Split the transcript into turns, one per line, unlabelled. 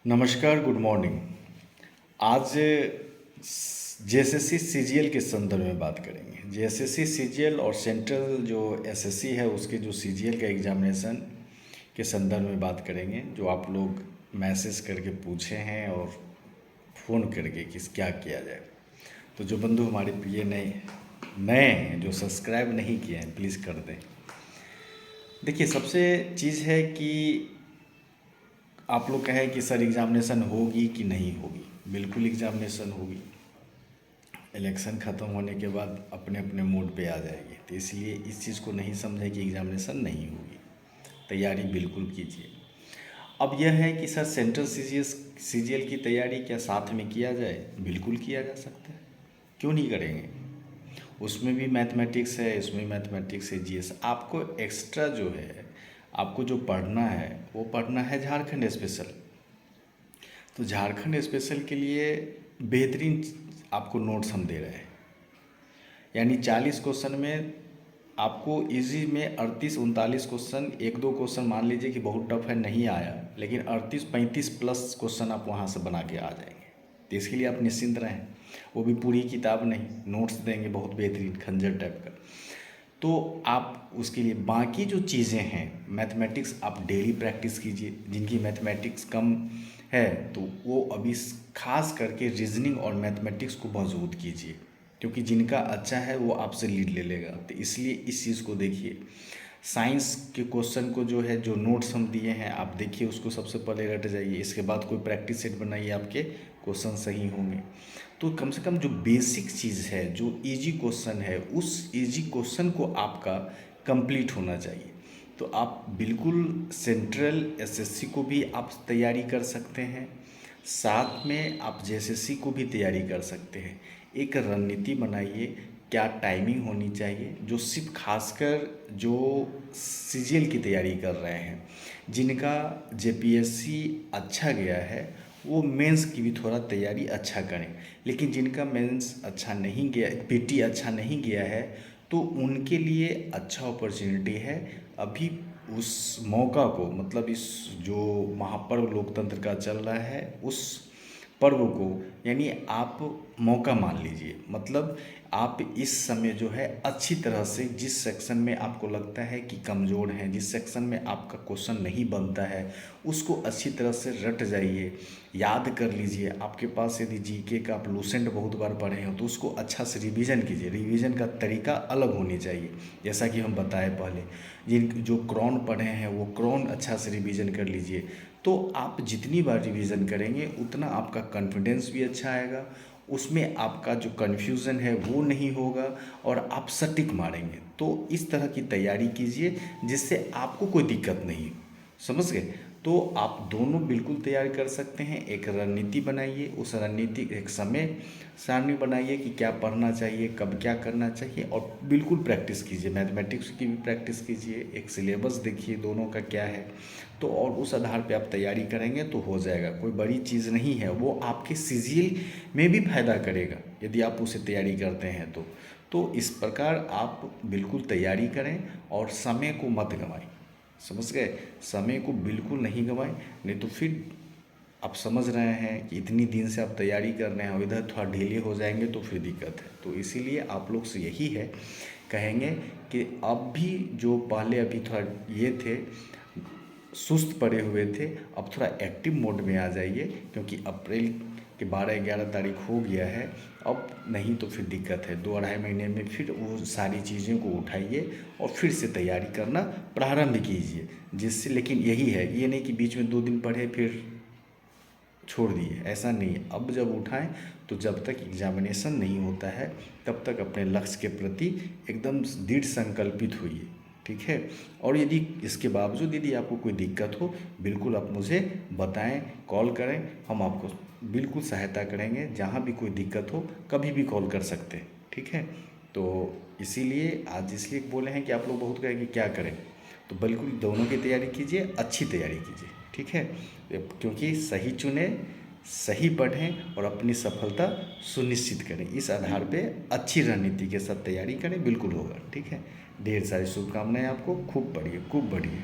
नमस्कार, good morning. आज JSSC CGL के संदर्भ में बात करेंगे। जेएसएससी सीजीएल और सेंट्रल जो एसएससी है उसके जो सीजीएल का एग्जामिनेशन के संदर्भ में बात करेंगे, जो आप लोग मैसेज करके पूछे हैं और फ़ोन करके कि क्या किया जाए। तो जो बंधु हमारे प्रिय नए नए हैं, जो सब्सक्राइब नहीं किए हैं, प्लीज़ कर दें। देखिए, सबसे चीज़ है कि आप लोग कहें कि सर एग्ज़ामिनेशन होगी कि नहीं होगी। बिल्कुल एग्ज़ामिनेशन होगी। इलेक्शन ख़त्म होने के बाद अपने अपने मोड पे आ जाएगी, तो इसलिए इस चीज़ को नहीं समझें कि एग्ज़ामिनेशन नहीं होगी। तैयारी बिल्कुल कीजिए। अब यह है कि सर सेंट्रल सीजीएल की तैयारी क्या साथ में किया जाए? बिल्कुल किया जा सकता है, क्यों नहीं करेंगे। उसमें भी मैथमेटिक्स है, इसमें मैथमेटिक्स है, जीएस। आपको एक्स्ट्रा जो है, आपको जो पढ़ना है वो पढ़ना है झारखंड स्पेशल। तो झारखंड स्पेशल के लिए बेहतरीन आपको नोट्स हम दे रहे हैं। यानी 40 क्वेश्चन में आपको इजी में 38-39 क्वेश्चन, एक दो क्वेश्चन मान लीजिए कि बहुत टफ है, नहीं आया, लेकिन 38-35 प्लस क्वेश्चन आप वहाँ से बना के आ जाएंगे। तो इसके लिए आप निश्चिंत रहें। वो भी पूरी किताब नहीं, नोट्स देंगे बहुत बेहतरीन खंजर टाइप का। तो आप उसके लिए बाकी जो चीज़ें हैं, मैथमेटिक्स आप डेली प्रैक्टिस कीजिए। जिनकी मैथमेटिक्स कम है तो वो अभी खास करके रीजनिंग और मैथमेटिक्स को मजबूत कीजिए, क्योंकि जिनका अच्छा है वो आपसे लीड ले लेगा। तो इसलिए इस चीज़ को देखिए। साइंस के क्वेश्चन को जो है, जो नोट्स हम दिए हैं, आप देखिए, उसको सबसे पहले रट जाइए। इसके बाद कोई प्रैक्टिस सेट बनाइए, आपके क्वेश्चन सही होंगे। तो कम से कम जो बेसिक चीज़ है, जो इजी क्वेश्चन है, उस इजी क्वेश्चन को आपका कंप्लीट होना चाहिए। तो आप बिल्कुल सेंट्रल एसएससी को भी आप तैयारी कर सकते हैं, साथ में आप जेएसएससी को भी तैयारी कर सकते हैं। एक रणनीति बनाइए, क्या टाइमिंग होनी चाहिए, जो सिर्फ खासकर जो सीजीएल की तैयारी कर रहे हैं, जिनका जेपीएससी अच्छा गया है, वो मेंस की भी थोड़ा तैयारी अच्छा करें। लेकिन जिनका मेंस अच्छा नहीं गया, पीटी अच्छा नहीं गया है, तो उनके लिए अच्छा अपॉर्चुनिटी है अभी उस मौका को, मतलब इस जो महापर्व लोकतंत्र का चल रहा है, उस पर्व को, यानी आप मौका मान लीजिए। मतलब आप इस समय जो है अच्छी तरह से, जिस सेक्शन में आपको लगता है कि कमज़ोर हैं, जिस सेक्शन में आपका क्वेश्चन नहीं बनता है, उसको अच्छी तरह से रट जाइए, याद कर लीजिए। आपके पास यदि जीके का आप लूसेंट बहुत बार पढ़े हो तो उसको अच्छा से रिवीजन कीजिए। रिवीजन का तरीका अलग होनी चाहिए, जैसा कि हम बताए पहले। जिन जो क्रॉन पढ़े हैं वो क्रॉन अच्छा से रिवीजन कर लीजिए। तो आप जितनी बार रिवीजन करेंगे उतना आपका कॉन्फिडेंस भी अच्छा आएगा, उसमें आपका जो कन्फ्यूज़न है वो नहीं होगा और आप सटीक मारेंगे। तो इस तरह की तैयारी कीजिए जिससे आपको कोई दिक्कत नहीं हो। समझ गए? तो आप दोनों बिल्कुल तैयार कर सकते हैं। एक रणनीति बनाइए, उस रणनीति एक समय सारणी बनाइए कि क्या पढ़ना चाहिए, कब क्या करना चाहिए, और बिल्कुल प्रैक्टिस कीजिए। मैथमेटिक्स की भी प्रैक्टिस कीजिए, एक सिलेबस देखिए दोनों का क्या है। तो और उस आधार पे आप तैयारी करेंगे तो हो जाएगा। कोई बड़ी चीज़ नहीं है, वो आपके सीजीएल में भी फायदा करेगा यदि आप उसे तैयारी करते हैं तो इस प्रकार आप बिल्कुल तैयारी करें और समय को मत गंवाएं। समझ गए? समय को बिल्कुल नहीं गंवाएं, नहीं तो फिर आप समझ रहे हैं कि इतनी दिन से आप तैयारी कर रहे हैं और इधर थोड़ा ढीले हो जाएंगे तो फिर दिक्कत है। तो इसीलिए आप लोग से यही है, कहेंगे कि अब भी जो पहले अभी थोड़ा ये थे, सुस्त पड़े हुए थे, अब थोड़ा एक्टिव मोड में आ जाइए, क्योंकि अप्रैल के 12-11 तारीख हो गया है। अब नहीं तो फिर दिक्कत है। 2-2.5 महीने में फिर वो सारी चीज़ों को उठाइए और फिर से तैयारी करना प्रारंभ कीजिए, जिससे, लेकिन यही है, ये नहीं कि बीच में 2 दिन पढ़े फिर छोड़ दिए, ऐसा नहीं। अब जब उठाएं तो जब तक एग्जामिनेशन नहीं होता है तब तक अपने लक्ष्य के प्रति एकदम दृढ़ संकल्पित होइए। ठीक है? और यदि इसके बावजूद यदि आपको कोई दिक्कत हो, बिल्कुल आप मुझे बताएं, कॉल करें, हम आपको बिल्कुल सहायता करेंगे। जहाँ भी कोई दिक्कत हो कभी भी कॉल कर सकते हैं। ठीक है? तो इसीलिए आज इसलिए बोले हैं कि आप लोग बहुत कहें कि क्या करें, तो बिल्कुल दोनों की तैयारी कीजिए, अच्छी तैयारी कीजिए। ठीक है? क्योंकि सही चुने, सही पढ़ें और अपनी सफलता सुनिश्चित करें। इस आधार पे अच्छी रणनीति के साथ तैयारी करें, बिल्कुल होगा। ठीक है? ढेर सारी शुभकामनाएं आपको। खूब पढ़िए, खूब बढ़िए।